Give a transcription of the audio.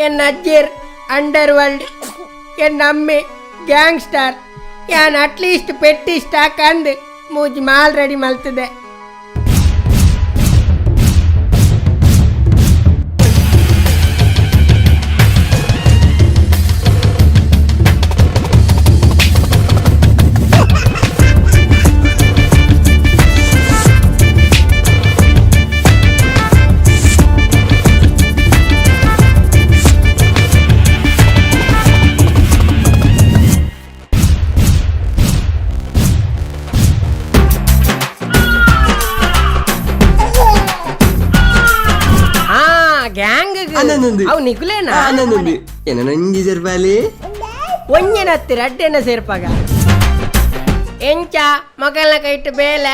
N ಅಜ್ಜಿರ್ under world N ಅಮ್ಮೆ gangster ಯಾನ್ at least ಪೆಟ್ಟಿ stock ಅಂದ್ ಮೂಜಿ ಮಾಲ್ ರೆಡಿ ಮಲ್ತದೆ. ಅವು ನಿಗುಲೇನಾ ನಂಗೆ ಸೇರ್ಪಾಲಿ ಒಂಜನ ಹತ್ತಿರ ಅಡ್ಡೆನ ಸೇರ್ಪಾಗ ಎಂಚ ಮಗಲ್ನ ಕೈಟ್ಟು ಬೇಲೆ